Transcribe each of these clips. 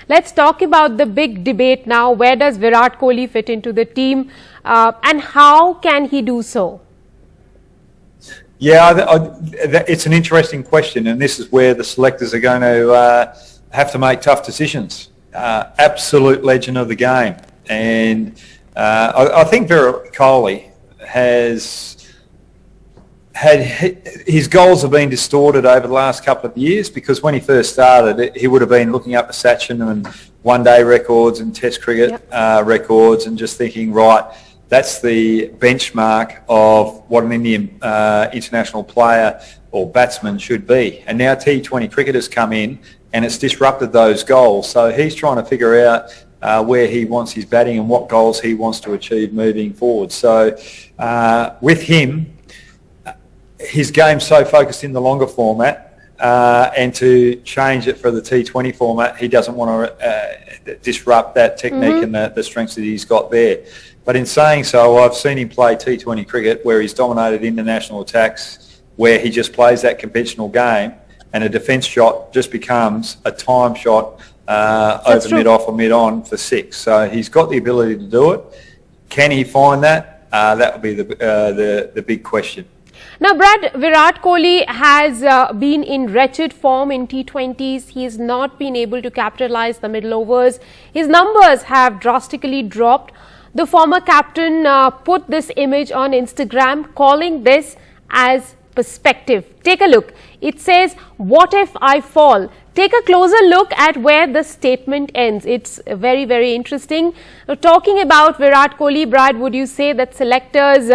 Let's talk about the big debate now. Where does Virat Kohli fit into the team and how can he do so? Yeah, it's an interesting question, and this is where the selectors are going to have to make tough decisions. Absolute legend of the game, and I think Virat Kohli has had his goals have been distorted over the last couple of years, because when he first started, he would have been looking up the Sachin and one-day records and Test cricket records, and just thinking, right, that's the benchmark of what an Indian international player or batsman should be. And now T20 cricket has come in and it's disrupted those goals. So he's trying to figure out where he wants his batting and what goals he wants to achieve moving forward. So with him, his game's so focused in the longer format, and to change it for the T20 format, he doesn't want to disrupt that technique and the strengths that he's got there. But in saying so, I've seen him play T20 cricket where he's dominated international attacks, where he just plays that conventional game, and a defence shot just becomes a time shot over mid-off or mid-on for six. So he's got the ability to do it. Can he find that? That would be the big question. Now, Brad, Virat Kohli has been in wretched form in T20s. He has not been able to capitalize the middle overs. His numbers have drastically dropped. The former captain put this image on Instagram, calling this as perspective. Take a look. It says, "What if I fall?" Take a closer look at where the statement ends. It's very, very interesting. Talking about Virat Kohli, Brad, would you say that selectors,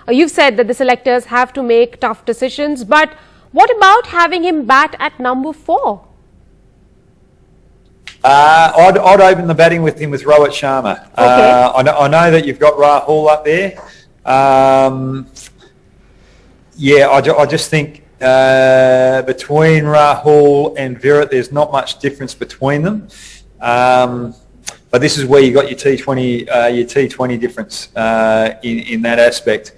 you've said that the selectors have to make tough decisions, but what about having him bat at number 4? I'd open the batting with him with Rohit Sharma. Okay. I know that you've got Rahul up there. Yeah, I just think between Rahul and Virat, there's not much difference between them. But this is where you got your T20 difference in that aspect.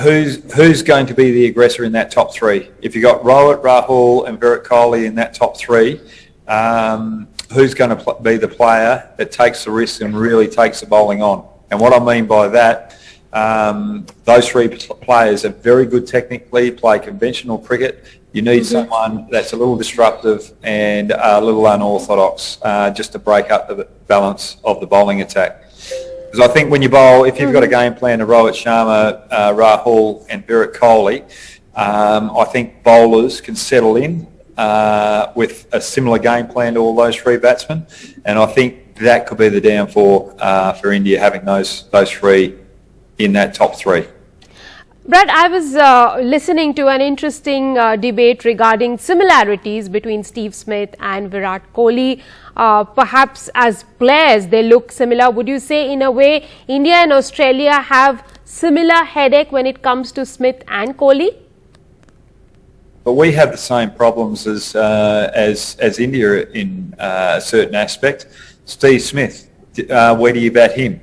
Who's going to be the aggressor in that top 3? If you got Rohit, Rahul, and Virat Kohli in that top 3. Who's going to be the player that takes the risk and really takes the bowling on? And what I mean by that, those 3 players are very good technically, play conventional cricket. You need someone that's a little disruptive and a little unorthodox, just to break up the balance of the bowling attack. Because I think when you bowl, if you've got a game plan to Rohit Sharma, Rahul and Virat Kohli, I think bowlers can settle in with a similar game plan to all those 3 batsmen, and I think that could be the downfall for India, having those 3 in that top 3. Brad, I was listening to an interesting debate regarding similarities between Steve Smith and Virat Kohli. Perhaps as players they look similar. Would you say in a way India and Australia have similar headache when it comes to Smith and Kohli? But we have the same problems as India in a certain aspect. Steve Smith, where do you bat him?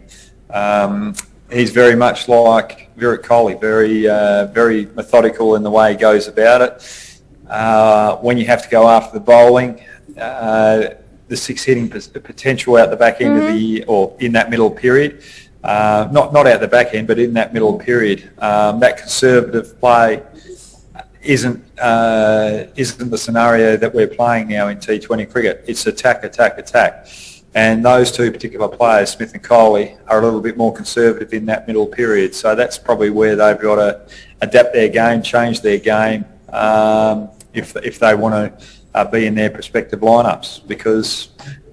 He's very much like Virat Kohli, very methodical in the way he goes about it. When you have to go after the bowling, the 6 hitting potential out the back end of the year, or in that middle period, not out the back end, but in that middle period, that conservative play isn't the scenario that we're playing now in T20 cricket. It's attack, attack, attack. And those 2 particular players, Smith and Kohli, are a little bit more conservative in that middle period. So that's probably where they've got to adapt their game, change their game, if they want to be in their prospective lineups, because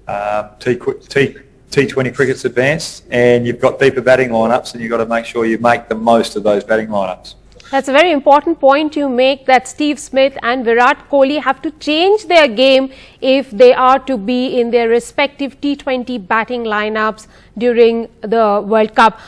T20 cricket's advanced and you've got deeper batting lineups, and you've got to make sure you make the most of those batting lineups. That's a very important point you make, that Steve Smith and Virat Kohli have to change their game if they are to be in their respective T20 batting lineups during the World Cup.